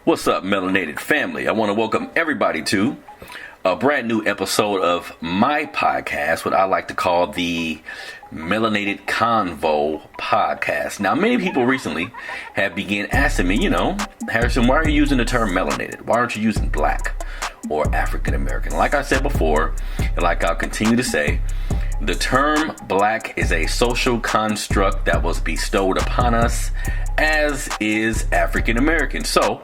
What's up, Melanated family? I want to welcome everybody to a brand new episode of my podcast, what I like to call the Melanated Convo podcast. Now, many people recently have begun asking me, Harrison, why are you using the term melanated? Why aren't you using black or African American? Like I said before, and like I'll continue to say, the term black is a social construct that was bestowed upon us, as is African American. So,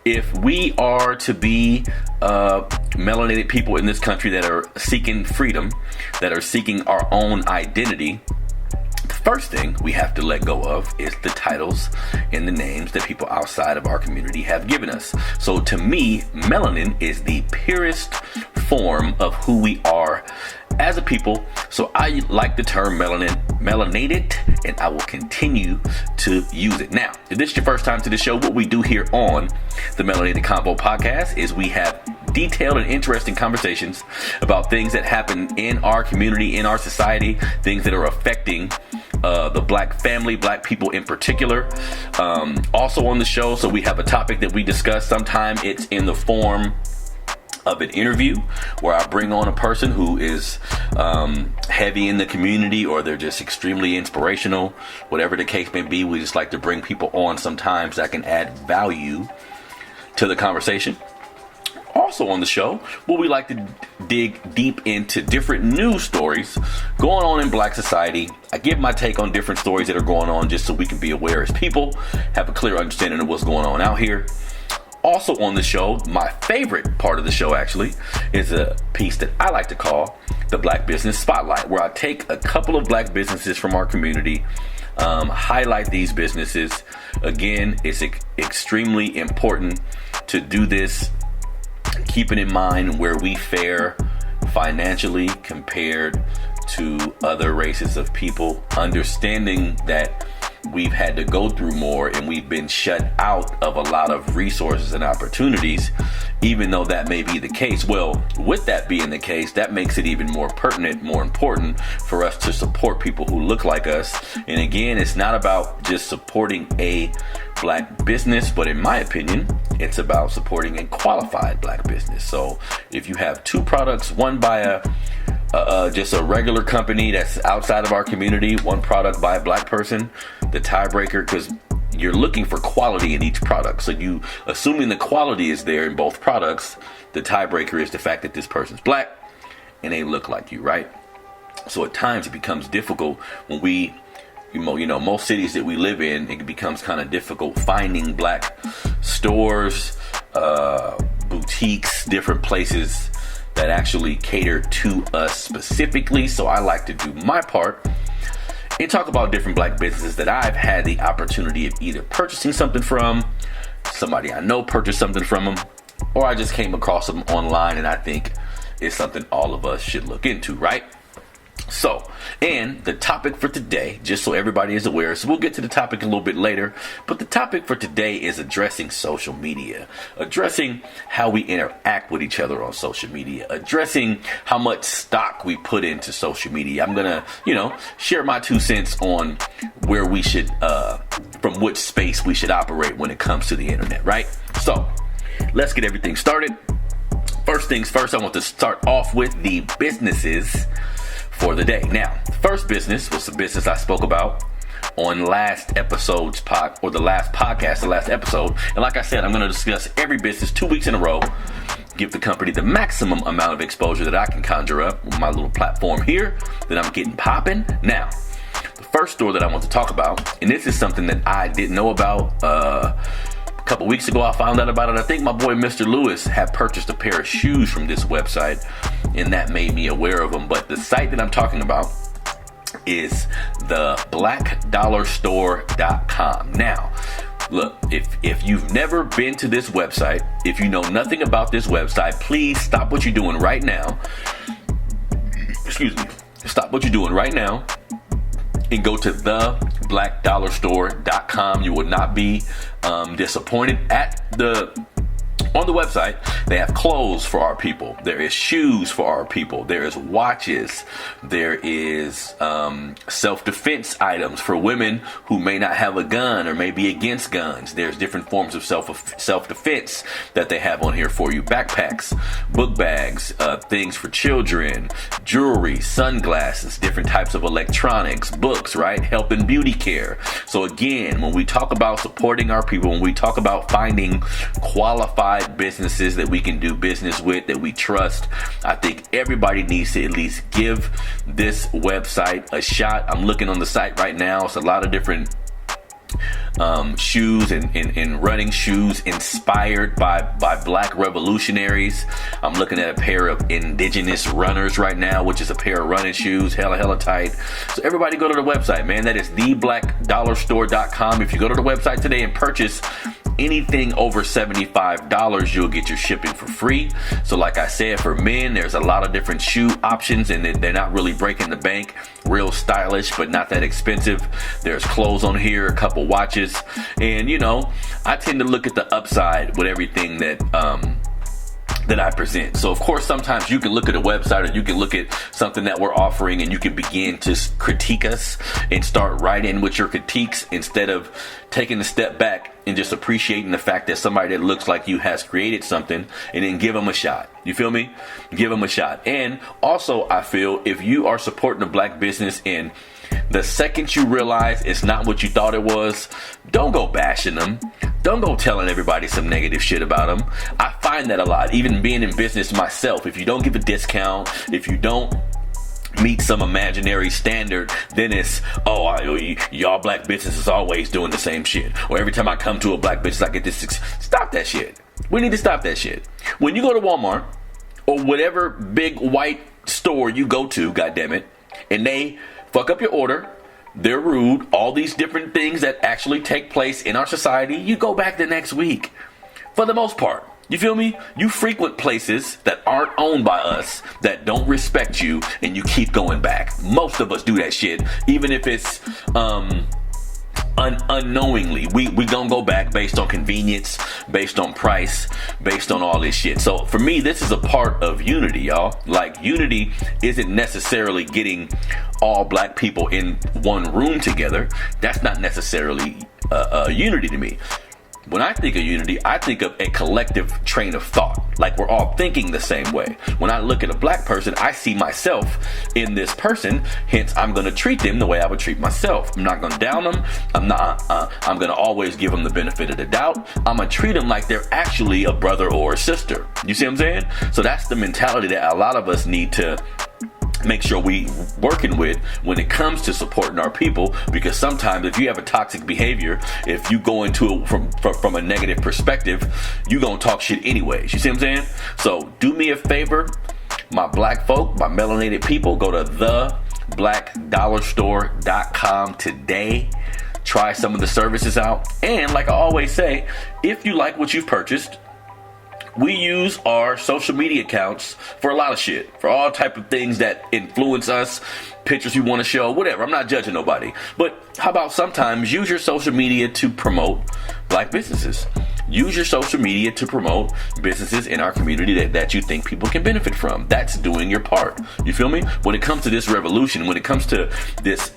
if we are to be melanated people in this country that are seeking freedom, that are seeking our own identity, the first thing we have to let go of is the titles and the names that people outside of our community have given us. So to me, melanin is the purest form of who we are as a people. So I like the term melanated, and I will continue to use it. Now, if this is your first time to the show, what we do here on the Melanated Convo podcast is we have detailed and interesting conversations about things that happen in our community, in our society, things that are affecting the black family, black people in particular. Also on the show, so we have a topic that we discuss. Sometimes it's in the form of an interview where I bring on a person who is heavy in the community, or they're just extremely inspirational, whatever the case may be. We just like to bring people on sometimes that can add value to the conversation. Also on the show, where we like to dig deep into different news stories going on in black society. I give my take on different stories that are going on just so we can be aware as people, have a clear understanding of what's going on out here. Also on the show, my favorite part of the show actually is a piece that I like to call the Black Business Spotlight, where I take a couple of black businesses from our community, highlight these businesses. Again, it's extremely important to do this, keeping in mind where we fare financially compared to other races of people, understanding that we've had to go through more and we've been shut out of a lot of resources and opportunities. Even though that may be the case, well, with that being the case, that makes it even more pertinent, more important for us to support people who look like us. And again, it's not about just supporting a black business, but in my opinion, it's about supporting a qualified black business. So if you have two products, one by just a regular company that's outside of our community, one product by a black person, the tiebreaker, because you're looking for quality in each product. So you, assuming the quality is there in both products, the tiebreaker is the fact that this person's black and they look like you, right? So at times it becomes difficult when we, most cities that we live in, it becomes kind of difficult finding black stores, boutiques, different places that actually cater to us specifically. So I like to do my part and talk about different black businesses that I've had the opportunity of either purchasing something from, somebody I know purchased something from them, or I just came across them online and I think it's something all of us should look into, right? So, and the topic for today, just so everybody is aware, so we'll get to the topic a little bit later, but the topic for today is addressing social media, addressing how we interact with each other on social media, addressing how much stock we put into social media. I'm going to, share my 2 cents on where we should, from which space we should operate when it comes to the internet, right? So, let's get everything started. First things first, I want to start off with the businesses for the day. Now, the first business was the business I spoke about on last episode's the last episode. And like I said, I'm going to discuss every business 2 weeks in a row, give the company the maximum amount of exposure that I can conjure up with my little platform here that I'm getting popping. Now, the first store that I want to talk about, and this is something that I didn't know about, a couple weeks ago I found out about it. I think my boy Mr. Lewis had purchased a pair of shoes from this website, and that made me aware of them. But the site that I'm talking about is the blackdollarstore.com. Now, look, if you've never been to this website, if you know nothing about this website, please stop what you're doing right now. Stop what you're doing right now and go to theblackdollarstore.com. You will not be disappointed at the On the website, they have clothes for our people. There is shoes for our people. There is watches. There is self-defense items for women who may not have a gun or may be against guns. There's different forms of self-defense that they have on here for you. Backpacks, book bags, things for children, jewelry, sunglasses, different types of electronics, books, right? Health and beauty care. So again, when we talk about supporting our people, when we talk about finding qualified businesses that we can do business with, that we trust, I think everybody needs to at least give this website a shot. I'm looking on the site right now. It's a lot of different shoes and running shoes inspired by black revolutionaries. I'm looking at a pair of indigenous runners right now, which is a pair of running shoes, hella tight. So everybody go to the website, man. That is theblackdollarstore.com. If you go to the website today and purchase anything over $75, you'll get your shipping for free. So like I said, for men, there's a lot of different shoe options, and they're not really breaking the bank. Real stylish, but not that expensive. There's clothes on here, a couple watches, and I tend to look at the upside with everything that I present. So of course, sometimes you can look at a website or you can look at something that we're offering and you can begin to critique us and start right in with your critiques instead of taking a step back and just appreciating the fact that somebody that looks like you has created something, and then give them a shot. You feel me? Give them a shot. And also, I feel if you are supporting a black business and the second you realize it's not what you thought it was, don't go bashing them. Don't go telling everybody some negative shit about them. I find that a lot, even being in business myself. If you don't give a discount, if you don't meet some imaginary standard, then it's, y'all black business is always doing the same shit. Or every time I come to a black business, I get this. Stop that shit. We need to stop that shit. When you go to Walmart or whatever big white store you go to, goddammit, and they fuck up your order, they're rude, all these different things that actually take place in our society, you go back the next week. For the most part. You feel me? You frequent places that aren't owned by us, that don't respect you, and you keep going back. Most of us do that shit, even if it's unknowingly. We gonna go back based on convenience, based on price, based on all this shit. So for me, this is a part of unity, y'all. Like, unity isn't necessarily getting all black people in one room together. That's not necessarily unity to me. When I think of unity, I think of a collective train of thought. Like, we're all thinking the same way. When I look at a black person, I see myself in this person. Hence, I'm going to treat them the way I would treat myself. I'm not going to down them. I'm going to always give them the benefit of the doubt. I'm going to treat them like they're actually a brother or a sister. You see what I'm saying? So that's the mentality that a lot of us need to make sure we working with when it comes to supporting our people, because sometimes if you have a toxic behavior, if you go into it from a negative perspective, you gonna talk shit anyways. You see what I'm saying? So do me a favor, my black folk, my melanated people, go to theblackdollarstore.com today. Try some of the services out, and like I always say, if you like what you've purchased, we use our social media accounts for a lot of shit, for all type of things that influence us, pictures you want to show, whatever. I'm not judging nobody. But how about sometimes use your social media to promote black businesses? Use your social media to promote businesses in our community that you think people can benefit from. That's doing your part. You feel me? When it comes to this revolution, when it comes to this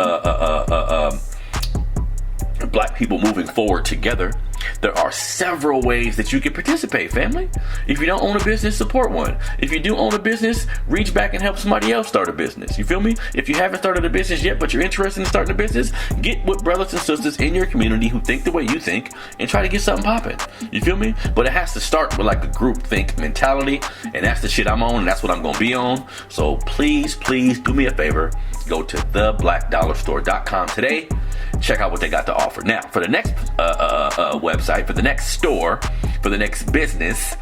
black people moving forward together, there are several ways that you can participate, family. If you don't own a business, support one. If you do own a business, reach back and help somebody else start a business. You feel me? If you haven't started a business yet, but you're interested in starting a business, get with brothers and sisters in your community who think the way you think and try to get something popping. You feel me? But it has to start with like a group think mentality, and that's the shit I'm on, and that's what I'm going to be on. So please do me a favor. Go to theblackdollarstore.com today. Check out what they got to offer. Now, for the next website, for the next store, for the next business,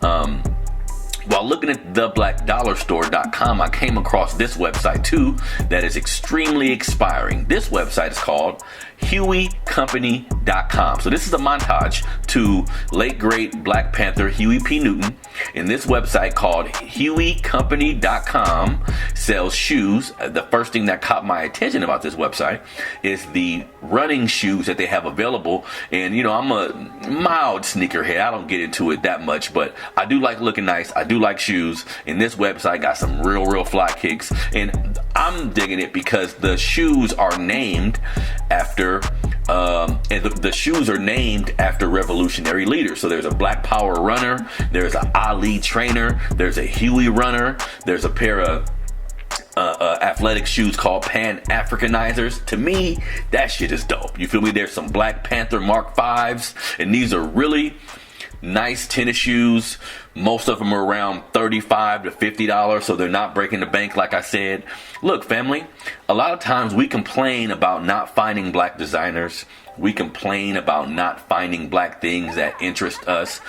while looking at theblackdollarstore.com, I came across this website too that is extremely inspiring. This website is called HueyCompany.com. So this is a montage to late great Black Panther Huey P. Newton. And this website called HueyCompany.com sells shoes. The first thing that caught my attention about this website is the running shoes that they have available. And, you know, I'm a mild sneakerhead. I don't get into it that much, but I do like looking nice. I do like shoes. And this website got some real fly kicks. And I'm digging it because the shoes are named after the shoes are named after revolutionary leaders. So there's a Black Power runner, there's an Ali trainer, there's a Huey runner, there's a pair of athletic shoes called Pan-Africanizers. To me, that shit is dope. You feel me? There's some Black Panther Mark 5s, and these are really nice tennis shoes. Most of them are around $35 to $50, so they're not breaking the bank, like I said. Look, family, a lot of times we complain about not finding black designers. We complain about not finding black things that interest us.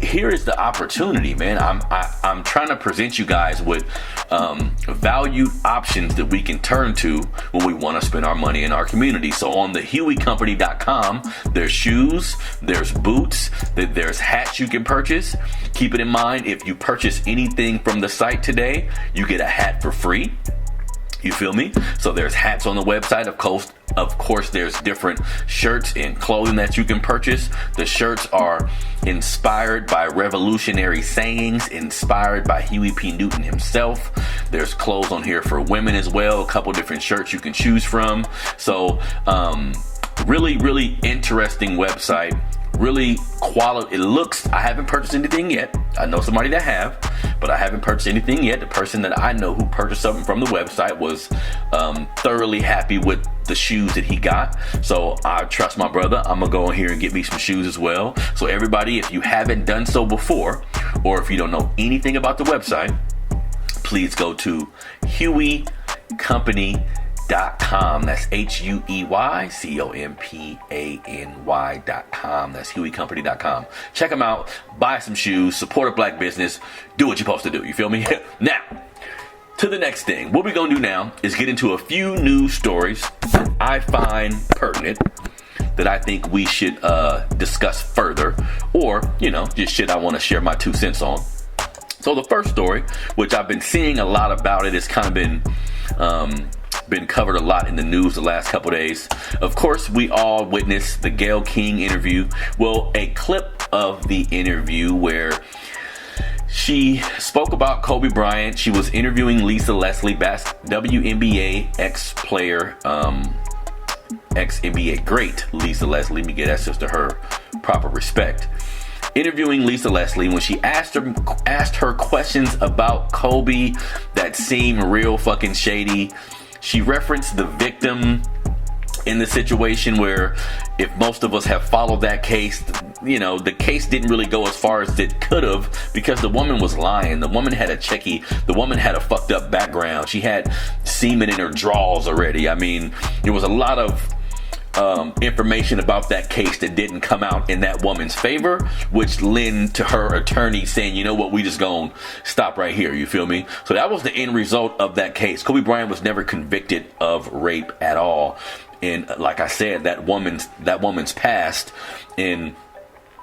Here is the opportunity, man. I'm trying to present you guys with valued options that we can turn to when we want to spend our money in our community. So on the HueyCompany.com, there's shoes, there's boots, there's hats you can purchase. Keep it in mind, if you purchase anything from the site today, you get a hat for free. You feel me? So there's hats on the website. Of course, there's different shirts and clothing that you can purchase. The shirts are inspired by revolutionary sayings, inspired by Huey P. Newton himself. There's clothes on here for women as well. A couple different shirts you can choose from. So, really interesting website. Really quality. It looks, I haven't purchased anything yet. I know somebody that have, but I haven't purchased anything yet. The person that I know who purchased something from the website was thoroughly happy with the shoes that he got. So I trust my brother. I'm gonna go in here and get me some shoes as well. So everybody, if you haven't done so before, or if you don't know anything about the website, please go to HueyCompany.com. That's HueyCompany.com. That's HueyCompany.com. Check them out. Buy some shoes. Support a black business. Do what you're supposed to do. You feel me? Now, to the next thing. What we're going to do now is get into a few news stories that I find pertinent, that I think we should discuss further, or, you know, just shit I want to share my 2 cents on. So the first story, which I've been seeing a lot about it, it's kind of been covered a lot in the news the last couple days. Of course, we all witnessed the Gayle King interview. Well, a clip of the interview where she spoke about Kobe Bryant. She was interviewing Lisa Leslie, WNBA ex-player, ex-NBA great Lisa Leslie. Let me get that sister her proper respect. Interviewing Lisa Leslie when she asked her questions about Kobe that seemed real fucking shady. She referenced the victim in the situation where, if most of us have followed that case, you know, the case didn't really go as far as it could have because the woman was lying. The woman had the woman had a fucked up background. She had semen in her drawers already. I mean, there was a lot of information about that case that didn't come out in that woman's favor, which led to her attorney saying, you know what, we just gonna stop right here. You feel me? So that was the end result of that case. Kobe Bryant was never convicted of rape at all. And like I said, that woman's past and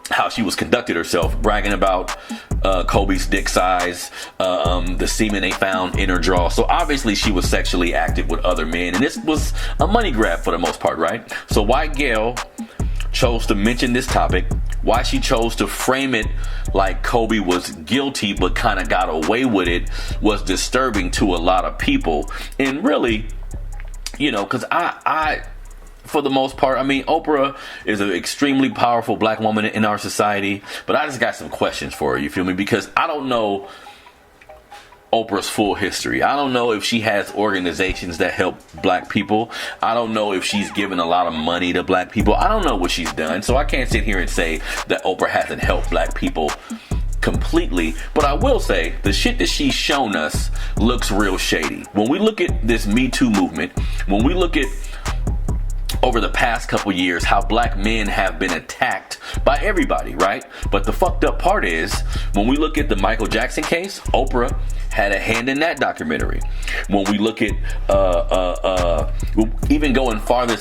how she was conducted herself, bragging about Kobe's dick size, the semen they found in her draw. So obviously she was sexually active with other men, and this was a money grab for the most part, right? So why Gayle chose to mention this topic, why she chose to frame it like Kobe was guilty but kind of got away with it, was disturbing to a lot of people. And really, you know, because I for the most part, I mean, Oprah is an extremely powerful black woman in our society, but I just got some questions for her, you feel me? Because I don't know Oprah's full history. I don't know if she has organizations that help black people. I don't know if she's given a lot of money to black people. I don't know what she's done, so I can't sit here and say that Oprah hasn't helped black people completely, but I will say the shit that she's shown us looks real shady. When we look at this Me Too movement, when we look at over the past couple years how black men have been attacked by everybody, right? But the fucked up part is when we look at the Michael Jackson case, Oprah had a hand in that documentary. When we look at even going farther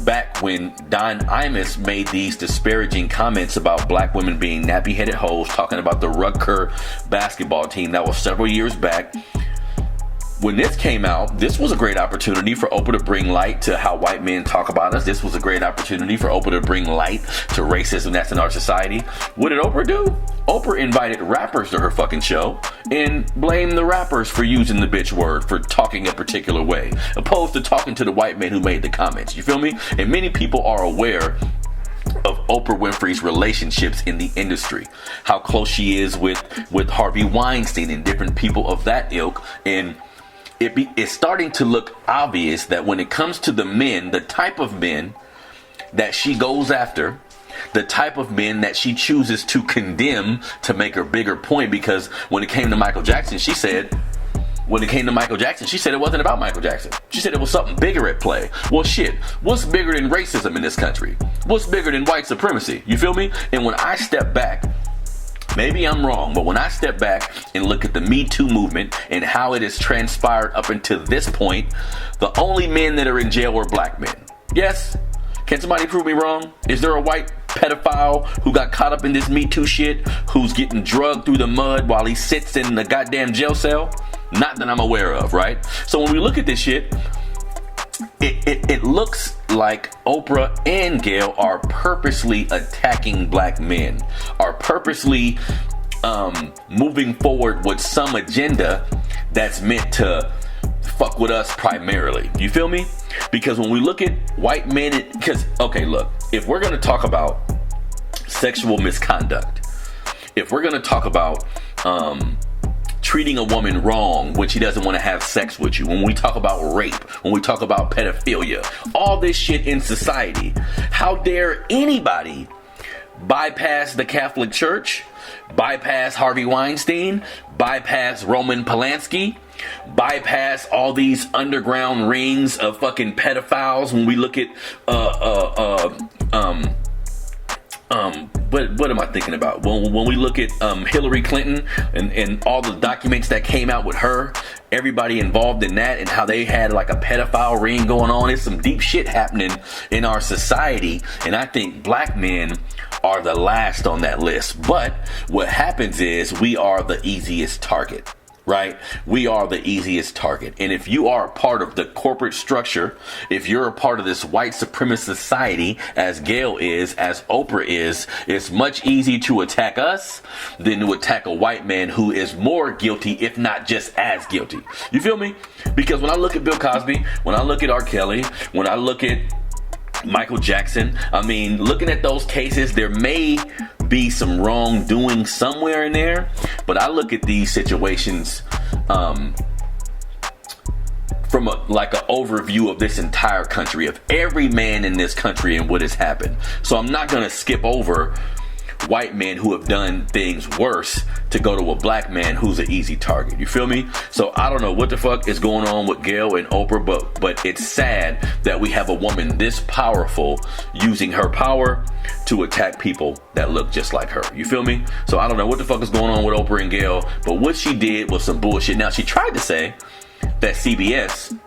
back when Don Imus made these disparaging comments about black women being nappy-headed hoes, talking about the Rutgers basketball team. That was several years back. When this came out, this was a great opportunity for Oprah to bring light to how white men talk about us. This was a great opportunity for Oprah to bring light to racism that's in our society. What did Oprah do? Oprah invited rappers to her fucking show and blamed the rappers for using the bitch word, for talking a particular way, opposed to talking to the white man who made the comments. You feel me? And many people are aware of Oprah Winfrey's relationships in the industry, how close she is with Harvey Weinstein and different people of that ilk. And it's starting to look obvious that when it comes to the men, the type of men that she goes after, the type of men that she chooses to condemn to make her bigger point, because when it came to Michael Jackson, she said it wasn't about Michael Jackson. She said it was something bigger at play. Well, shit, what's bigger than racism in this country? What's bigger than white supremacy? You feel me? And when I step back, maybe I'm wrong, but when I step back and look at the Me Too movement and how it has transpired up until this point, the only men that are in jail are black men. Yes? Can somebody prove me wrong? Is there a white pedophile who got caught up in this Me Too shit, who's getting drugged through the mud while he sits in the goddamn jail cell? Not that I'm aware of, right? So when we look at this shit, it looks like Oprah and Gayle are purposely attacking black men, are purposely moving forward with some agenda that's meant to fuck with us primarily. You feel me? Because when we look at white men, okay, look, if we're going to talk about sexual misconduct, if we're going to talk about treating a woman wrong when she doesn't want to have sex with you, when we talk about rape, when we talk about pedophilia, all this shit in society, how dare anybody bypass the Catholic Church, bypass Harvey Weinstein, bypass Roman Polanski, bypass all these underground rings of fucking pedophiles? When we look at what am I thinking about? When we look at Hillary Clinton and all the documents that came out with her, everybody involved in that, and how they had like a pedophile ring going on. It's some deep shit happening in our society, and I think black men are the last on that list. But what happens is we are the easiest target. Right? We are the easiest target. And if you are a part of the corporate structure, if you're a part of this white supremacist society, as Gayle is, as Oprah is, it's much easier to attack us than to attack a white man who is more guilty, if not just as guilty. You feel me? Because when I look at Bill Cosby, when I look at R. Kelly, when I look at Michael Jackson, I mean, looking at those cases, there may be some wrongdoing somewhere in there, but I look at these situations from an overview of this entire country, of every man in this country and what has happened. So I'm not going to skip over white men who have done things worse to go to a black man who's an easy target. You feel me? So I don't know what the fuck is going on with Gayle and Oprah, but it's sad that we have a woman this powerful using her power to attack people that look just like her. You feel me? So I don't know what the fuck is going on with Oprah and Gayle, but what she did was some bullshit. Now, she tried to say that CBS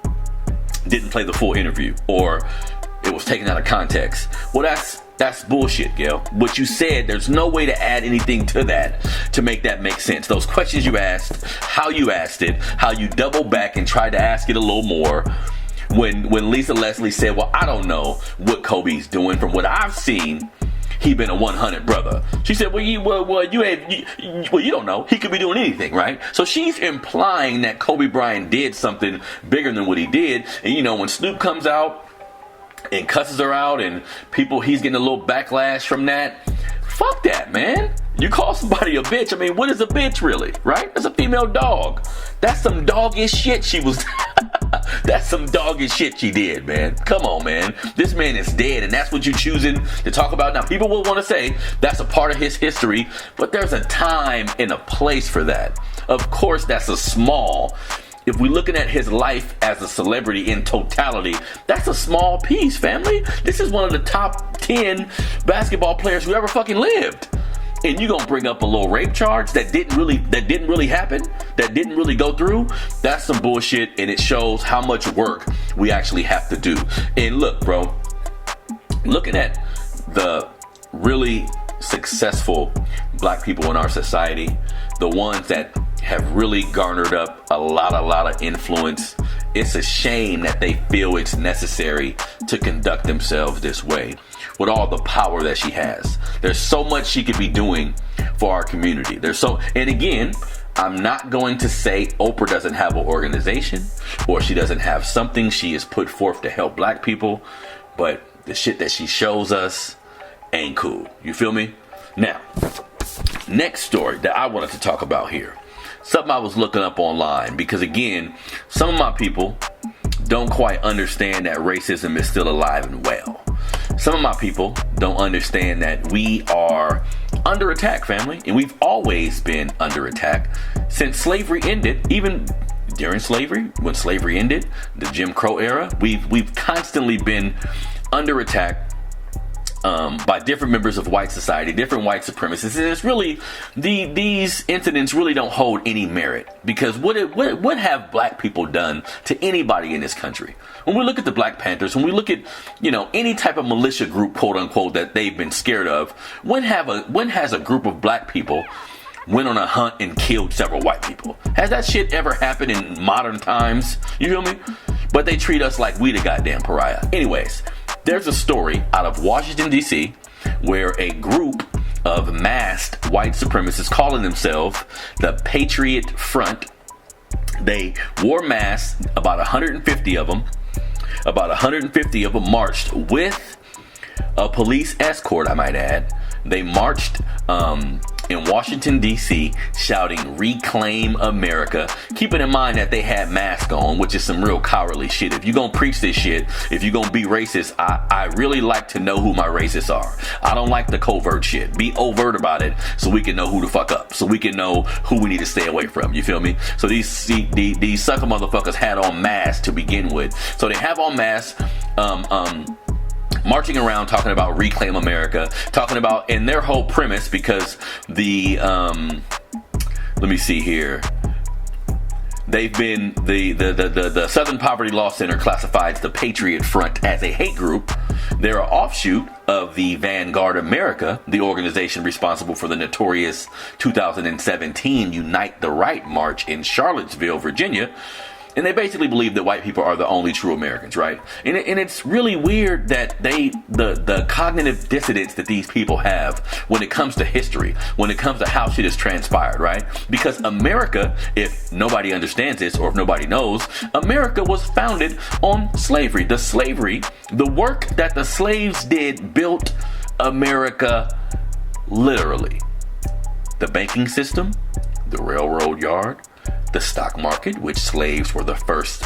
didn't play the full interview, or it was taken out of context. Well, that's bullshit, Gayle. What you said, there's no way to add anything to that to make that make sense. Those questions you asked, how you asked it, how you doubled back and tried to ask it a little more. When Lisa Leslie said, well, I don't know what Kobe's doing. From what I've seen, he been a 100 brother. She said, you don't know. He could be doing anything, right? So she's implying that Kobe Bryant did something bigger than what he did. And when Snoop comes out and cusses her out, and he's getting a little backlash from that. Fuck that, man. You call somebody a bitch. I mean, what is a bitch really, right? That's a female dog. That's some doggish shit she was. That's some doggish shit she did, man. Come on, man. This man is dead, and that's what you're choosing to talk about. Now, people will want to say that's a part of his history, but there's a time and a place for that. Of course, that's a small if we're looking at his life as a celebrity in totality, that's a small piece, family. This is one of the top 10 basketball players who ever fucking lived. And you gonna bring up a little rape charge that didn't really happen, that didn't really go through? That's some bullshit, and it shows how much work we actually have to do. And look, bro, looking at the really successful black people in our society, the ones that have really garnered up a lot of influence, it's a shame that they feel it's necessary to conduct themselves this way with all the power that she has. There's so much she could be doing for our community. And again, I'm not going to say Oprah doesn't have an organization or she doesn't have something she has put forth to help black people, but the shit that she shows us ain't cool. You feel me? Now, next story that I wanted to talk about here. Something I was looking up online because, again, some of my people don't quite understand that racism is still alive and well. Some of my people don't understand that we are under attack, family, and we've always been under attack since slavery ended. Even during slavery, when slavery ended, the Jim Crow era, we've constantly been under attack by different members of white society, different white supremacists. And it's really, these incidents really don't hold any merit, because what have black people done to anybody in this country? When we look at the Black Panthers, when we look at, any type of militia group, quote unquote, that they've been scared of, when has a group of black people went on a hunt and killed several white people? Has that shit ever happened in modern times? You feel me? But they treat us like we the goddamn pariah. Anyways, there's a story out of Washington, D.C., where a group of masked white supremacists calling themselves the Patriot Front, they wore masks, about 150 of them. About 150 of them marched with a police escort, I might add. They marched in Washington, D.C., shouting, "Reclaim America," keeping in mind that they had masks on, which is some real cowardly shit. If you're going to preach this shit, if you're going to be racist, I really like to know who my racists are. I don't like the covert shit. Be overt about it so we can know who to fuck up, so we can know who we need to stay away from. You feel me? So these sucker motherfuckers had on masks to begin with. So they have on masks, marching around talking about Reclaim America, talking about, in their whole premise, because the let me see here, they've been the Southern Poverty Law Center classifies the Patriot Front as a hate group. They're an offshoot of the Vanguard America, the organization responsible for the notorious 2017 Unite the Right March in Charlottesville, Virginia. And they basically believe that white people are the only true Americans, right? And it's really weird that the cognitive dissonance that these people have when it comes to history, when it comes to how shit has transpired, right? Because America, if nobody understands this or if nobody knows, America was founded on slavery. The work that the slaves did built America literally. The banking system, the railroad yard, the stock market, which slaves were the first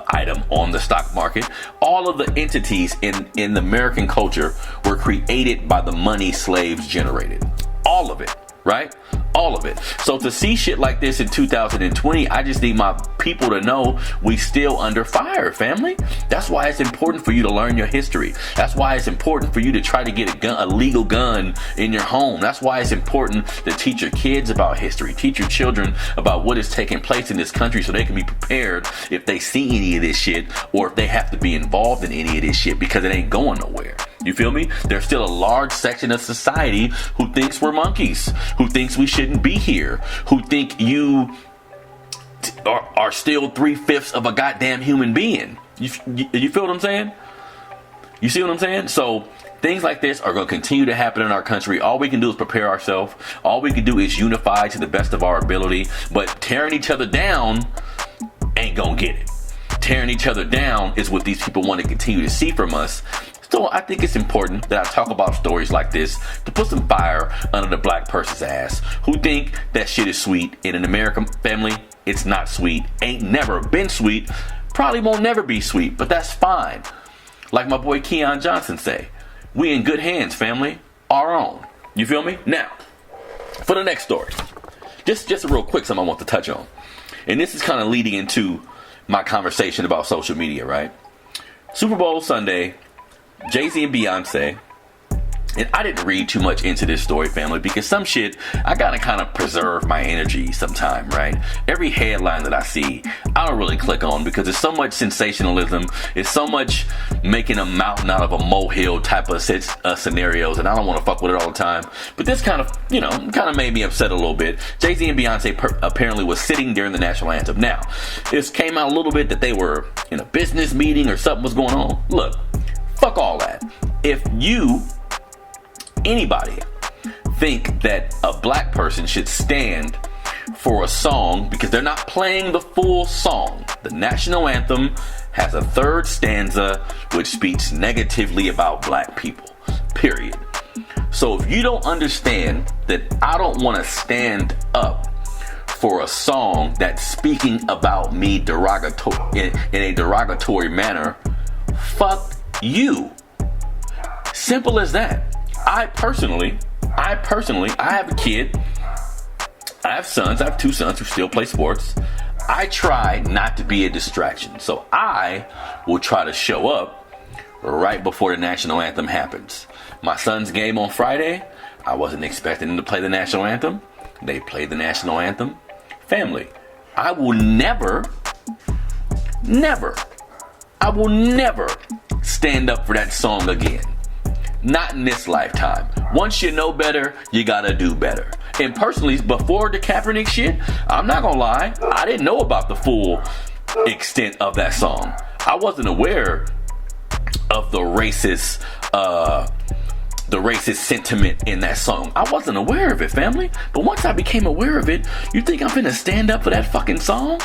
item on the stock market. All of the entities in the American culture were created by the money slaves generated. All of it, right? All of it. So to see shit like this in 2020, I just need my people to know we still under fire, family. That's why it's important for you to learn your history. That's why it's important for you to try to get a legal gun in your home. That's why it's important to teach your kids about history. Teach your children about what is taking place in this country so they can be prepared if they see any of this shit or if they have to be involved in any of this shit, because it ain't going nowhere. You feel me? There's still a large section of society who thinks we're monkeys, who thinks we shouldn't be here, who think you are still 3/5 of a goddamn human being. You feel what I'm saying? You see what I'm saying? So things like this are going to continue to happen in our country. All we can do is prepare ourselves. All we can do is unify to the best of our ability. But tearing each other down ain't going to get it. Tearing each other down is what these people want to continue to see from us. So I think it's important that I talk about stories like this to put some fire under the black person's ass who think that shit is sweet. In an American family, it's not sweet. Ain't never been sweet. Probably won't never be sweet, but that's fine. Like my boy Keon Johnson say, we in good hands, family. Our own. You feel me? Now, for the next story. Just a real quick something I want to touch on. And this is kind of leading into my conversation about social media, right? Super Bowl Sunday, Jay-Z and Beyonce. And I didn't read too much into this story, family, because some shit, I gotta kind of preserve my energy sometime, right? Every headline that I see, I don't really click on because there's so much sensationalism. It's so much making a mountain out of a molehill type of scenarios, and I don't want to fuck with it all the time. But this kind of made me upset a little bit. Jay-Z and Beyonce apparently was sitting during the national anthem. Now, this came out a little bit that they were in a business meeting or something was going on. Look, fuck all that. If anybody think that a black person should stand for a song because they're not playing the full song. The national anthem has a third stanza which speaks negatively about black people, period. So if you don't understand that I don't want to stand up for a song that's speaking about me in a derogatory manner, fuck you. Simple as that. I personally, I have a kid. I have sons. I have 2 sons who still play sports. I try not to be a distraction. So I will try to show up right before the national anthem happens. My son's game on Friday, I wasn't expecting them to play the national anthem. They played the national anthem. Family, I will never stand up for that song again. Not in this lifetime. Once you know better, you gotta do better. And personally, before the Kaepernick shit, I'm not gonna lie, I didn't know about the full extent of that song. I wasn't aware of the racist sentiment in that song. I wasn't aware of it, family. But once I became aware of it, you think I'm finna stand up for that fucking song?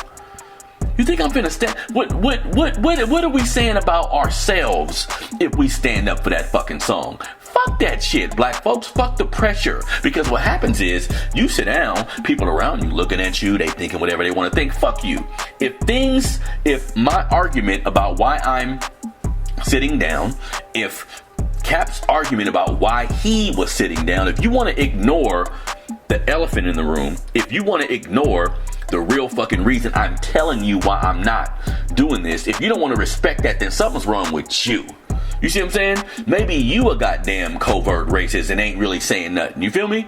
You think I'm finna stand? What are we saying about ourselves if we stand up for that fucking song? Fuck that shit, black folks. Fuck the pressure. Because what happens is, you sit down, people around you looking at you, they thinking whatever they want to think. Fuck you. If my argument about why I'm sitting down, if Cap's argument about why he was sitting down, if you want to ignore the elephant in the room, if you want to ignore the real fucking reason I'm telling you why I'm not doing this, if you don't want to respect that, then something's wrong with you. You see what I'm saying? Maybe you a goddamn covert racist and ain't really saying nothing. You feel me?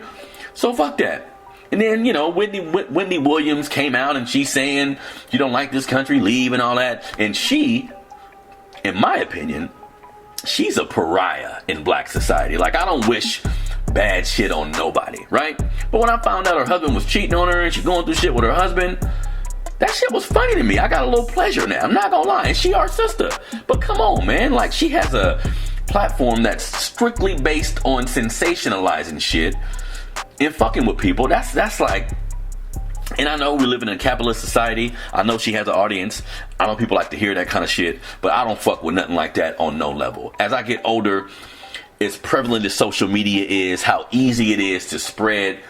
So fuck that. And then, Whitney Williams came out and she's saying, you don't like this country, leave and all that. And she, in my opinion, she's a pariah in black society. Like, I don't wish bad shit on nobody, right? But when I found out her husband was cheating on her and she's going through shit with her husband, that shit was funny to me. I got a little pleasure now. I'm not gonna lie. And she our sister. But come on, man. Like, she has a platform that's strictly based on sensationalizing shit and fucking with people. That's like... And I know we live in a capitalist society. I know she has an audience. I know people like to hear that kind of shit. But I don't fuck with nothing like that on no level. As I get older, as prevalent as social media is, how easy it is to spread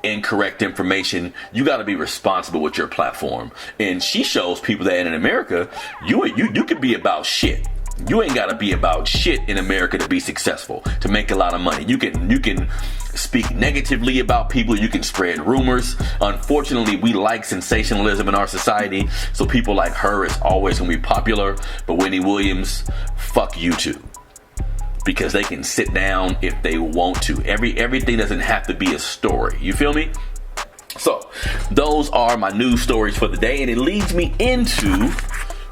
incorrect information, you got to be responsible with your platform. And she shows people that in America, you can be about shit. You ain't got to be about shit in America to be successful, to make a lot of money. You can speak negatively about people. You can spread rumors. Unfortunately, we like sensationalism in our society. So people like her is always going to be popular. But Whitney Williams, fuck you too. Because they can sit down if they want to. Everything doesn't have to be a story. You feel me? So, those are my news stories for the day. And it leads me into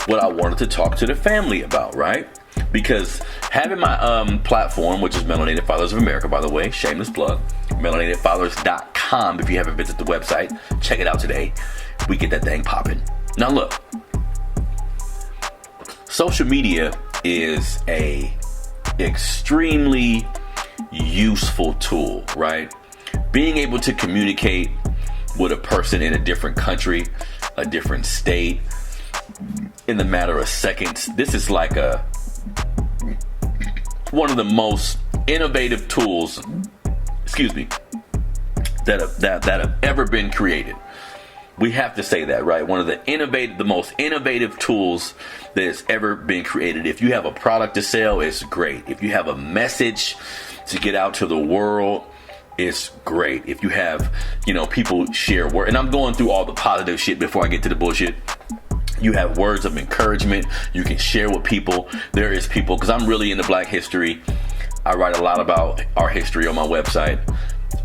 what I wanted to talk to the family about, right? Because having my platform, which is Melanated Fathers of America, by the way, shameless plug, melanatedfathers.com. If you haven't visited the website, check it out today. We get that thing popping. Now look, social media is a extremely useful tool, right? Being able to communicate with a person in a different country, a different state, in the matter of seconds. This is like one of the most innovative tools, that have ever been created. We have to say that, right? One of the most innovative tools that has ever been created. If you have a product to sell, it's great. If you have a message to get out to the world, it's great. If you have, people share word, and I'm going through all the positive shit before I get to the bullshit. You have words of encouragement you can share with people. There is people, because I'm really into Black history. I write a lot about our history on my website.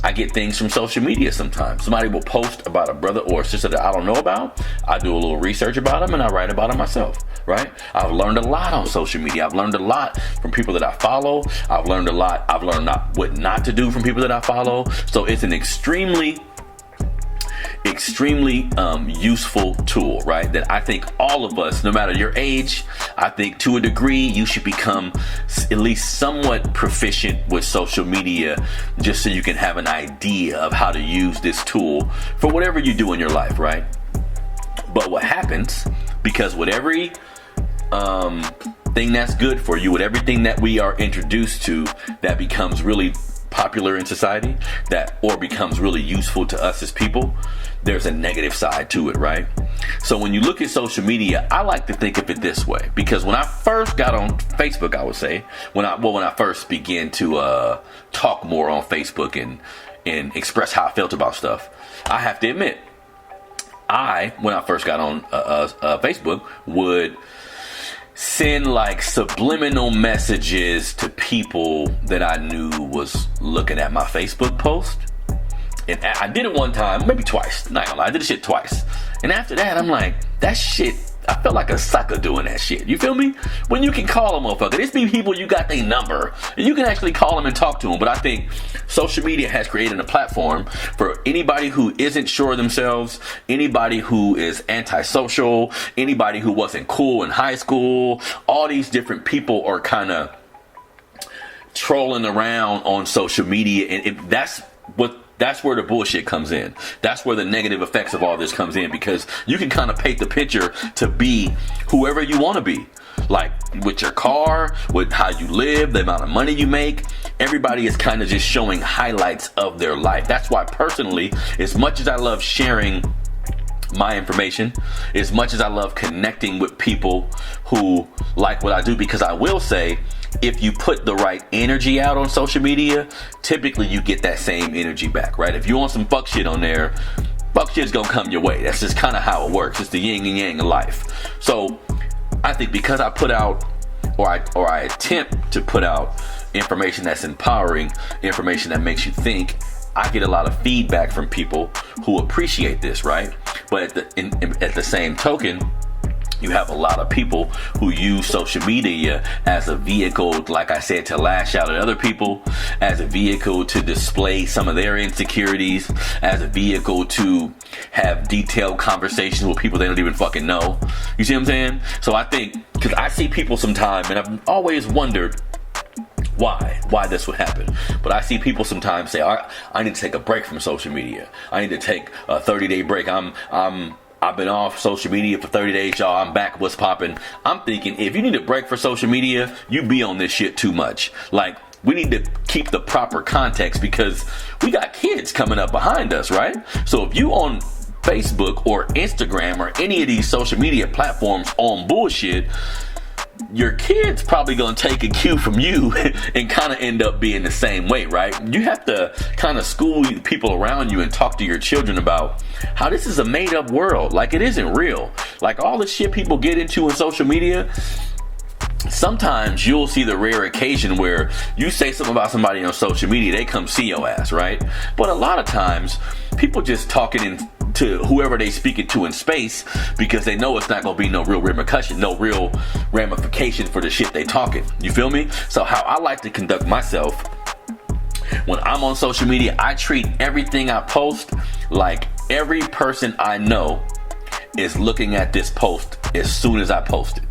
I get things from social media sometimes. Somebody will post about a brother or a sister that I don't know about. I do a little research about them and I write about them myself, right? I've learned a lot on social media. I've learned a lot from people that I follow. I've learned what not to do from people that I follow. So it's an extremely useful tool, right? That I think all of us, no matter your age, I think to a degree you should become at least somewhat proficient with social media, just so you can have an idea of how to use this tool for whatever you do in your life, right? But what happens, because with every thing that's good for you, with everything that we are introduced to that becomes really popular in society, or becomes really useful to us as people, there's a negative side to it, right? So when you look at social media, I like to think of it this way, because when I first got on Facebook, I would say, when I first began to talk more on Facebook and express how I felt about stuff, I have to admit, when I first got on Facebook, would send like subliminal messages to people that I knew was looking at my Facebook post. And I did it one time, maybe twice. Not gonna lie, I did the shit twice. And after that, I'm like, that shit, I felt like a sucker doing that shit. You feel me? When you can call a motherfucker, there's be people you got their number, and you can actually call them and talk to them. But I think social media has created a platform for anybody who isn't sure of themselves, anybody who is antisocial, anybody who wasn't cool in high school. All these different people are kind of trolling around on social media, and that's where the bullshit comes in. That's where the negative effects of all this comes in, because you can kind of paint the picture to be whoever you want to be. Like with your car, with how you live, the amount of money you make. Everybody is kind of just showing highlights of their life. That's why personally, as much as I love sharing my information, as much as I love connecting with people who like what I do, because I will say, if you put the right energy out on social media, typically you get that same energy back, right? If you want some fuck shit on there, fuck shit's gonna come your way. That's just kind of how it works. It's the yin and yang of life. So I think because I put out, or I attempt to put out information that's empowering, information that makes you think, I get a lot of feedback from people who appreciate this, right? But at the same token, you have a lot of people who use social media as a vehicle, like I said, to lash out at other people, as a vehicle to display some of their insecurities, as a vehicle to have detailed conversations with people they don't even fucking know. You see what I'm saying? So I think, because I see people sometimes, and I've always wondered why this would happen. But I see people sometimes say, I need to take a break from social media. I need to take a 30-day break. I've been off social media for 30 days, y'all. I'm back. What's popping? I'm thinking, if you need a break for social media, you be on this shit too much. Like, we need to keep the proper context, because we got kids coming up behind us, right? So if you on Facebook or Instagram or any of these social media platforms on bullshit, your kid's probably going to take a cue from you and kind of end up being the same way, right? You have to kind of school people around you and talk to your children about how this is a made up world. Like, it isn't real. Like, all the shit people get into in social media, sometimes you'll see the rare occasion where you say something about somebody on social media, they come see your ass, right? But a lot of times, people just talking to whoever they speaking to in space, because they know it's not going to be no real repercussion, no real ramification for the shit they talking. You feel me? So how I like to conduct myself when I'm on social media, I treat everything I post like every person I know is looking at this post as soon as I post it.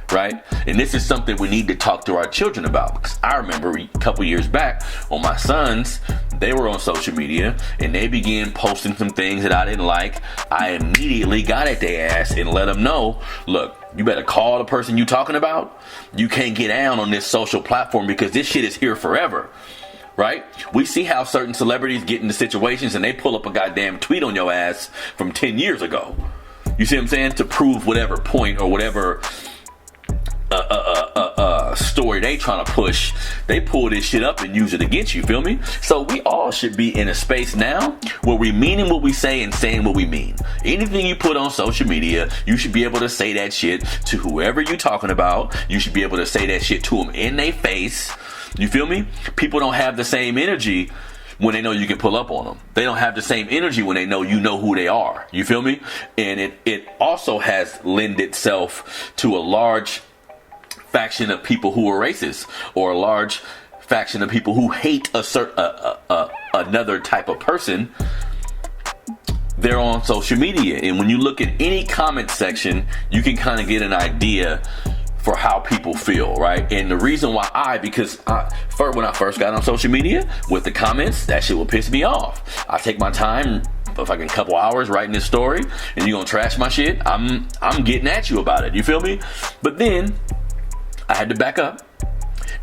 Right? And this is something we need to talk to our children about, because I remember a couple years back on my sons, they were on social media and they began posting some things that I didn't like. I immediately got at their ass and let them know, look, you better call the person you talking about. You can't get down on this social platform, because this shit is here forever. Right? We see how certain celebrities get into situations and they pull up a goddamn tweet on your ass from 10 years ago. You see what I'm saying? To prove whatever point or whatever story they trying to push, they pull this shit up and use it against you, feel me? So we all should be in a space now where we meaning what we say and saying what we mean. Anything you put on social media, you should be able to say that shit to whoever you talking about. You should be able to say that shit to them in their face. You feel me? People don't have the same energy when they know you can pull up on them. They don't have the same energy when they know you know who they are. You feel me? And it also has lent itself to a large faction of people who are racist, or a large faction of people who hate another type of person. They're on social media, and when you look at any comment section, you can kind of get an idea for how people feel, right? And the reason why because when I first got on social media, with the comments, that shit will piss me off. I take my time, if I can, couple hours writing this story, and you gonna trash my shit, I'm getting at you about it. You feel me? But then I had to back up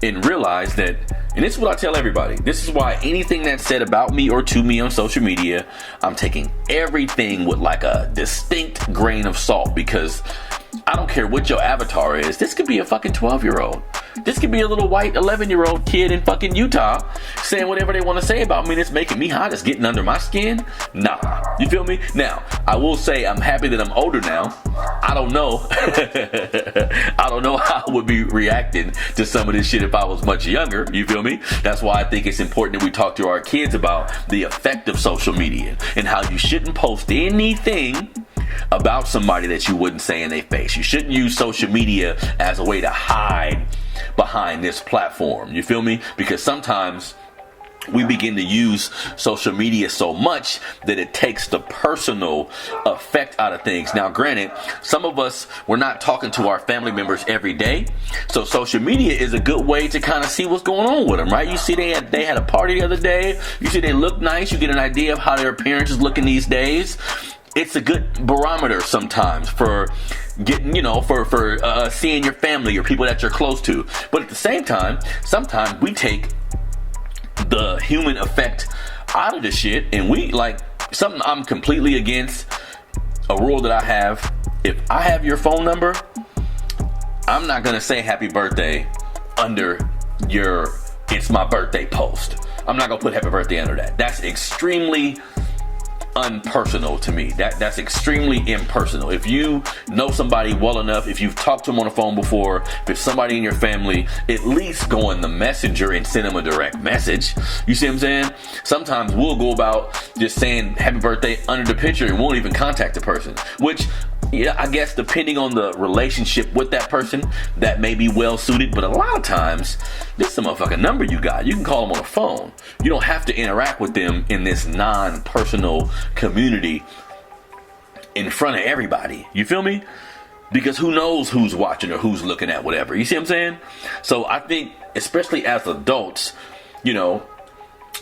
and realize that, and this is what I tell everybody, this is why anything that's said about me or to me on social media, I'm taking everything with like a distinct grain of salt, because I don't care what your avatar is. This could be a fucking 12-year-old. This could be a little white 11-year-old kid in fucking Utah saying whatever they want to say about me that's making me hot, that's getting under my skin. Nah. You feel me? Now, I will say I'm happy that I'm older now. I don't know. I don't know how I would be reacting to some of this shit if I was much younger. You feel me? That's why I think it's important that we talk to our kids about the effect of social media and how you shouldn't post anything about somebody that you wouldn't say in their face. You shouldn't use social media as a way to hide behind this platform. You feel me? Because sometimes we begin to use social media so much that it takes the personal effect out of things. Now, granted, some of us, we're not talking to our family members every day, so social media is a good way to kind of see what's going on with them, right? You see they had a party the other day. You see they look nice. You get an idea of how their appearance is looking these days. It's a good barometer sometimes for getting, for seeing your family or people that you're close to. But at the same time, sometimes we take the human effect out of the shit, and we, like, something I'm completely against, a rule that I have: if I have your phone number, I'm not gonna say happy birthday under your "it's my birthday" post. I'm not gonna put happy birthday under that. That's extremely unpersonal to me. That's extremely impersonal. If you know somebody well enough, if you've talked to them on the phone before, if it's somebody in your family, at least go in the messenger and send them a direct message. You see what I'm saying? Sometimes we'll go about just saying happy birthday under the picture and won't even contact the person, which, yeah, I guess depending on the relationship with that person, that may be well suited. But a lot of times, this is a motherfucking number you got. You can call them on the phone. You don't have to interact with them in this non-personal community in front of everybody. You feel me? Because who knows who's watching or who's looking at whatever. You see what I'm saying? So I think, especially as adults,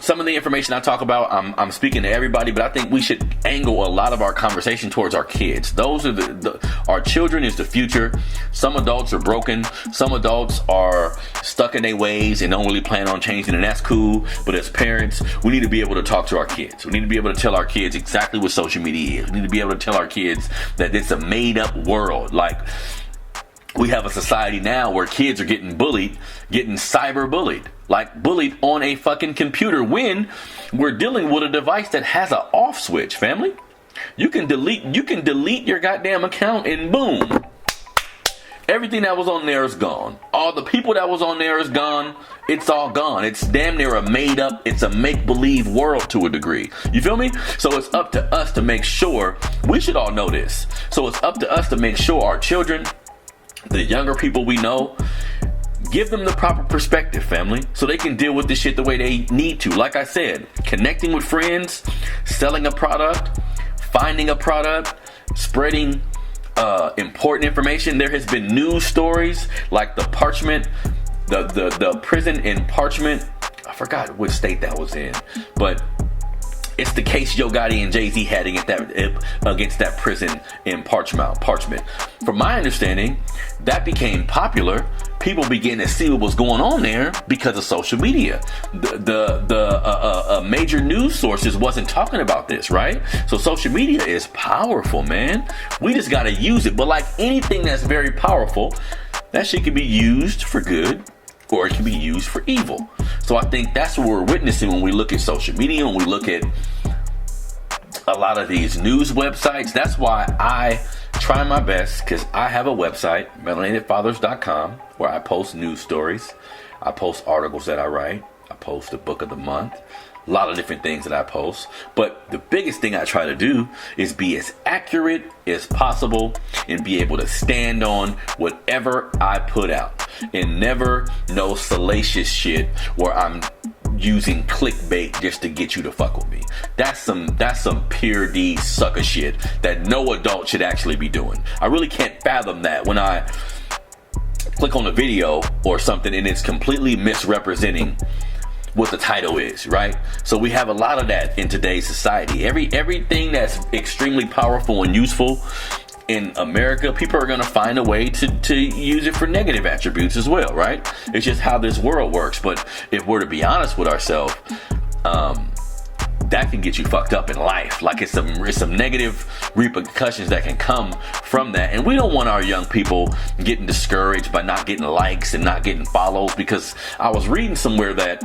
some of the information I talk about, I'm speaking to everybody, but I think we should angle a lot of our conversation towards our kids. Those are our children is the future. Some adults are broken. Some adults are stuck in their ways and don't really plan on changing, and that's cool. But as parents, we need to be able to talk to our kids. We need to be able to tell our kids exactly what social media is. We need to be able to tell our kids that it's a made up world. Like, we have a society now where kids are getting bullied, getting cyber bullied, like bullied on a fucking computer, when we're dealing with a device that has an off switch, family. You can delete your goddamn account and boom, everything that was on there is gone. All the people that was on there is gone. It's all gone. It's damn near it's a make-believe world to a degree. You feel me? So it's up to us to make sure, we should all know this. So it's up to us to make sure our children, the younger people we know, give them the proper perspective, family, so they can deal with this shit the way they need to. Like I said, connecting with friends, selling a product, finding a product, spreading important information. There has been news stories like the Parchment, the prison in Parchment. I forgot which state that was in, but it's the case Yo Gotti and Jay-Z had against that prison in Parchment. From my understanding, that became popular. People began to see what was going on there because of social media. The major news sources wasn't talking about this, right? So social media is powerful, man. We just gotta use it. But like anything that's very powerful, that shit can be used for good or it can be used for evil. So I think that's what we're witnessing when we look at social media, when we look at a lot of these news websites. That's why I try my best, because I have a website, melanatedfathers.com, where I post news stories. I post articles that I write. I post the book of the month. A lot of different things that I post. But the biggest thing I try to do is be as accurate as possible and be able to stand on whatever I put out. And never no salacious shit where I'm using clickbait just to get you to fuck with me. That's some pure D sucker shit that no adult should actually be doing. I really can't fathom that when I click on a video or something and it's completely misrepresenting what the title is, right? So we have a lot of that in today's society. Everything that's extremely powerful and useful in America, people are going to find a way to use it for negative attributes as well, right? It's just how this world works. But if we're to be honest with ourselves, that can get you fucked up in life. Like it's some negative repercussions that can come from that. And we don't want our young people getting discouraged by not getting likes and not getting follows, because I was reading somewhere that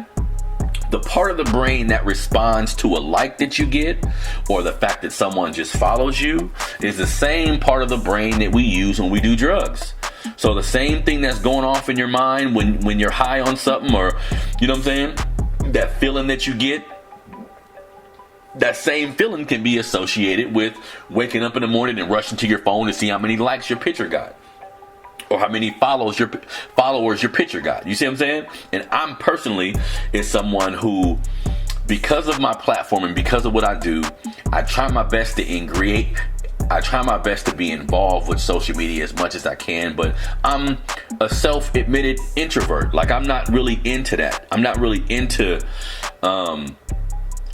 the part of the brain that responds to a like that you get, or the fact that someone just follows you, is the same part of the brain that we use when we do drugs. So the same thing that's going off in your mind when you're high on something, or, you know what I'm saying, that feeling that you get, that same feeling can be associated with waking up in the morning and rushing to your phone to see how many likes your picture got, or how many followers your picture got. You see what I'm saying? And I'm personally is someone who, because of my platform and because of what I do, I try my best to be involved with social media as much as I can. But I'm a self-admitted introvert. Like, I'm not really into that. I'm not really into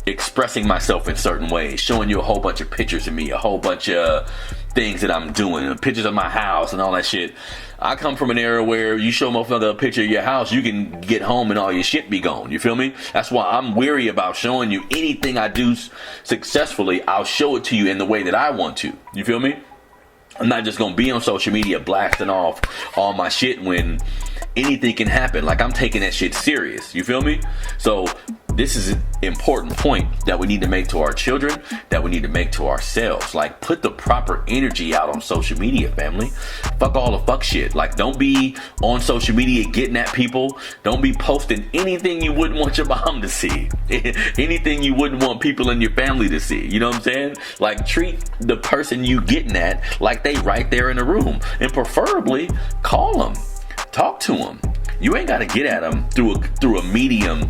expressing myself in certain ways, showing you a whole bunch of pictures of me, a whole bunch of things that I'm doing, pictures of my house and all that shit. I come from an era where you show a motherfucker a picture of your house, you can get home and all your shit be gone. You feel me? That's why I'm weary about showing you anything I do successfully. I'll show it to you in the way that I want to. You feel me? I'm not just gonna be on social media blasting off all my shit when anything can happen. Like, I'm taking that shit serious. You feel me? So this is an important point that we need to make to our children, that we need to make to ourselves. Like, put the proper energy out on social media, family. Fuck all the fuck shit. Like, don't be on social media getting at people. Don't be posting anything you wouldn't want your mom to see. Anything you wouldn't want people in your family to see. You know what I'm saying? Like, treat the person you getting at like they right there in the room. And preferably, call them. Talk to them. You ain't got to get at them through a medium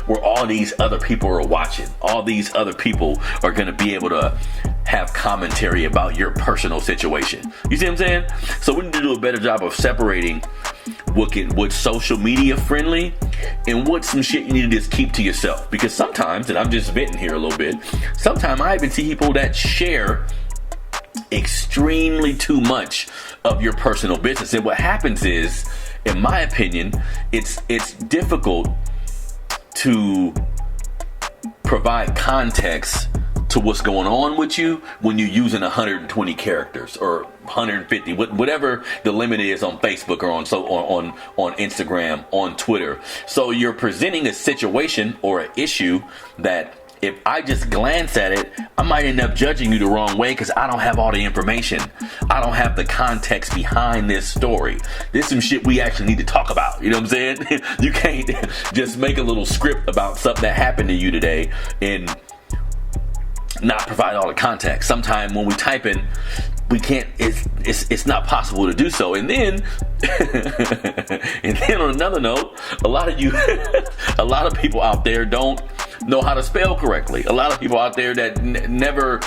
where all these other people are watching. All these other people are going to be able to have commentary about your personal situation. You see what I'm saying? So we need to do a better job of separating what's social media friendly and what's some shit you need to just keep to yourself. Because sometimes, and I'm just venting here a little bit, sometimes I even see people that share extremely too much of your personal business. And what happens is, in my opinion, it's difficult to provide context to what's going on with you when you're using 120 characters or 150, whatever the limit is on Facebook or on Instagram, on Twitter. So you're presenting a situation or an issue that, if I just glance at it, I might end up judging you the wrong way because I don't have all the information. I don't have the context behind this story. This is some shit we actually need to talk about. You know what I'm saying? You can't just make a little script about something that happened to you today and not provide all the context. Sometimes when we type in, we can't, it's not possible to do so. And then on another note, a lot of people out there don't know how to spell correctly. A lot of people out there that never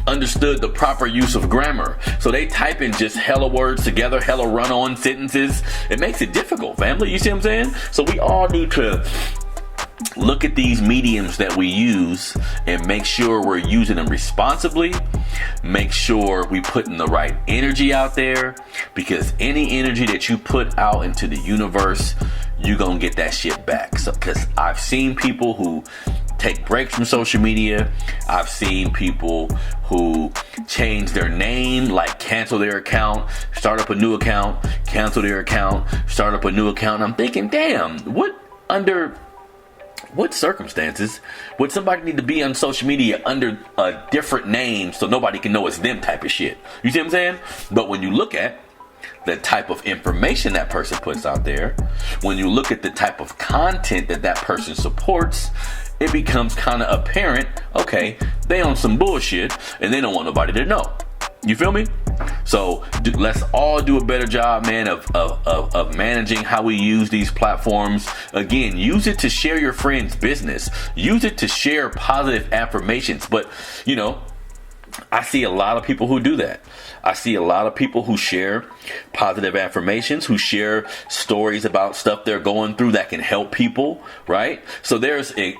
understood the proper use of grammar. So they type in just hella words together, hella run-on sentences. It makes it difficult, family. You see what I'm saying? So we all need to look at these mediums that we use and make sure we're using them responsibly. Make sure we putting the right energy out there, because any energy that you put out into the universe, you're gonna get that shit back. So, because I've seen people who take breaks from social media. I've seen people who change their name, like cancel their account, start up a new account, cancel their account, start up a new account. And I'm thinking, damn, under what circumstances would somebody need to be on social media under a different name so nobody can know it's them type of shit? You see what I'm saying? But when you look at the type of information that person puts out there, when you look at the type of content that person supports, it becomes kind of apparent, okay, they on some bullshit and they don't want nobody to know. You feel me? So let's all do a better job, man, of managing how we use these platforms. Again, use it to share your friend's business. Use it to share positive affirmations. But, you know, I see a lot of people who do that. I see a lot of people who share positive affirmations, who share stories about stuff they're going through that can help people, right? So there's an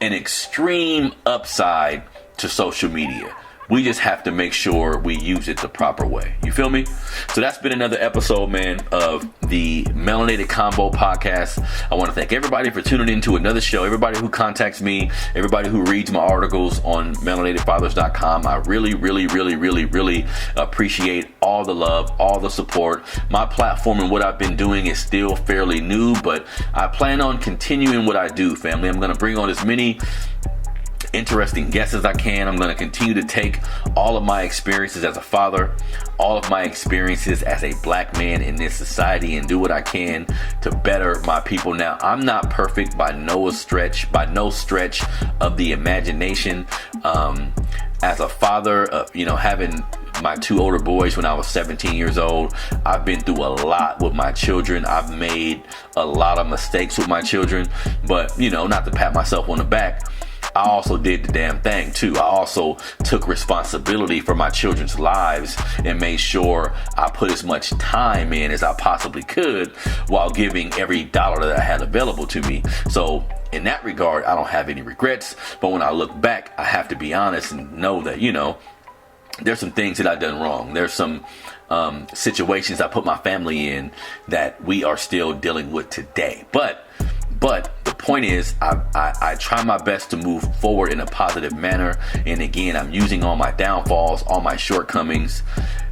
extreme upside to social media. We just have to make sure we use it the proper way. You feel me? So that's been another episode, man, of the Melanated Convo podcast. I want to thank everybody for tuning in to another show. Everybody who contacts me, everybody who reads my articles on melanatedfathers.com. I really, really, really, really, really appreciate all the love, all the support. My platform and what I've been doing is still fairly new, but I plan on continuing what I do, family. I'm going to bring on as many interesting guests as I can. I'm going to continue to take all of my experiences as a father, all of my experiences as a black man in this society, and do what I can to better my people. Now, I'm not perfect by no stretch of the imagination. As a father, having my two older boys when I was 17 years old, I've been through a lot with my children. I've made a lot of mistakes with my children, but, not to pat myself on the back, I also did the damn thing too. I also took responsibility for my children's lives and made sure I put as much time in as I possibly could while giving every dollar that I had available to me. So in that regard, I don't have any regrets. But when I look back, I have to be honest and know that, there's some things that I've done wrong. There's some situations I put my family in that we are still dealing with today. But the point is, I try my best to move forward in a positive manner. And again, I'm using all my downfalls, all my shortcomings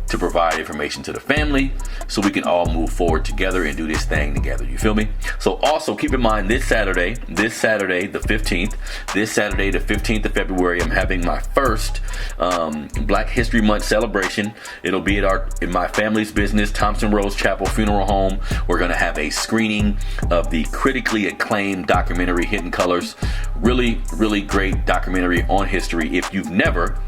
to provide information to the family so we can all move forward together and do this thing together. You feel me? So also keep in mind this Saturday, the 15th, of February, I'm having my first Black History Month celebration. It'll be in my family's business, Thompson Rose Chapel Funeral Home. We're going to have a screening of the critically acclaimed documentary Hidden Colors. Really, really great documentary on history. If you've never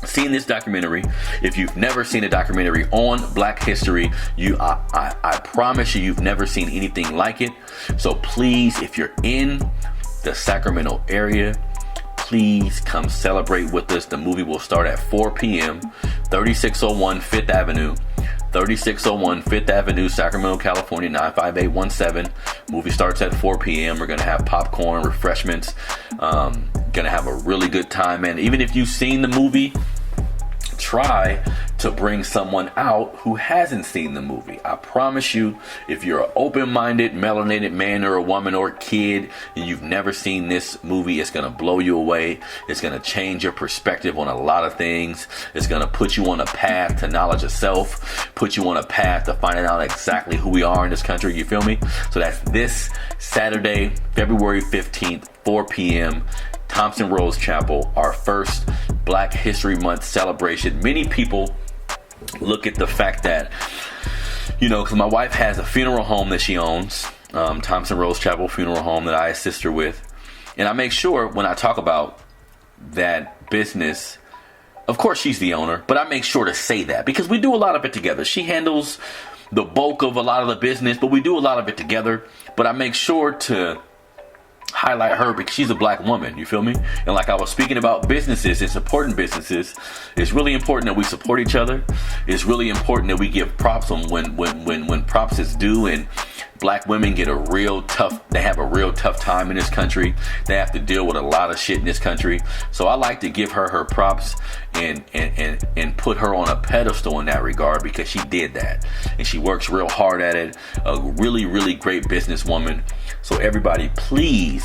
seen this documentary, if you've never seen a documentary on Black history, I promise you've never seen anything like it. So please, if you're in the Sacramento area, please come celebrate with us. The movie will start at 4 p.m. 3601 Fifth Avenue, Sacramento, California, 95817. Movie starts at 4 p.m. We're going to have popcorn, refreshments. Going to have a really good time. And even if you've seen the movie, try to bring someone out who hasn't seen the movie. I promise you, if you're an open-minded, melanated man or a woman or kid, and you've never seen this movie, it's going to blow you away. It's going to change your perspective on a lot of things. It's going to put you on a path to knowledge of self, put you on a path to finding out exactly who we are in this country. You feel me? So that's this Saturday, February 15th, 4 p.m., Thompson Rose Chapel, our first Black History Month celebration. Many people look at the fact that, because my wife has a funeral home that she owns, Thompson Rose Chapel Funeral Home, that I assist her with. And I make sure when I talk about that business, of course she's the owner, but I make sure to say that because we do a lot of it together. She handles the bulk of a lot of the business, but we do a lot of it together. But I make sure to highlight her because she's a black woman. You feel me? And like I was speaking about businesses and supporting businesses, it's really important that we support each other. It's really important that we give props on when props is due. And black women they have a real tough time in this country. They have to deal with a lot of shit in this country. So I like to give her props and put her on a pedestal in that regard because she did that. And she works real hard at it. A really, really great businesswoman. So everybody, please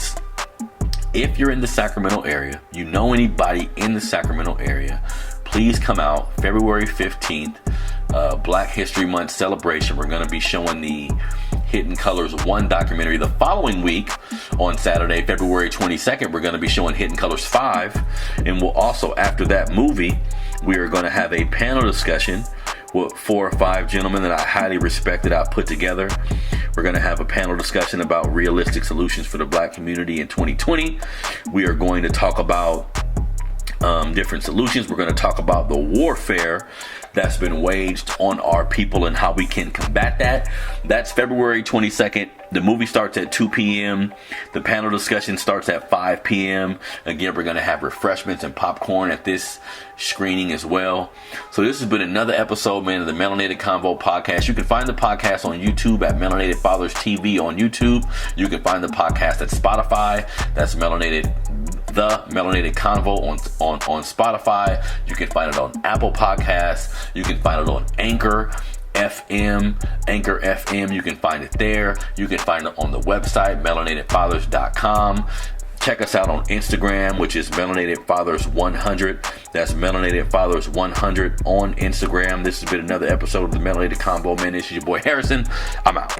if you're in the Sacramento area, you know anybody in the Sacramento area, please come out February 15th, Black History Month celebration. We're going to be showing the Hidden Colors 1 documentary. The following week, on Saturday, February 22nd, we're going to be showing Hidden Colors 5. And we'll also, after that movie, we are going to have a panel discussion with 4 or 5 gentlemen that I highly respect that I put together. We're going to have a panel discussion about realistic solutions for the Black community in 2020. We are going to talk about different solutions. We're going to talk about the warfare that's been waged on our people and how we can combat that. That's February 22nd. The movie starts at 2 p.m. The panel discussion starts at 5 p.m. Again, we're going to have refreshments and popcorn at this screening as well. So this has been another episode, man, of the Melanated Convo podcast. You can find the podcast on YouTube at Melanated Fathers TV on YouTube. You can find the podcast at Spotify. That's The Melanated Convo on Spotify. You can find it on Apple Podcasts. You can find it on Anchor FM. You can find it there. You can find it on the website, melanatedfathers.com. Check us out on Instagram, which is Melanated Fathers 100. That's Melanated Fathers 100 on Instagram. This has been another episode of the Melanated Convo. Man, this is your boy Harrison. I'm out.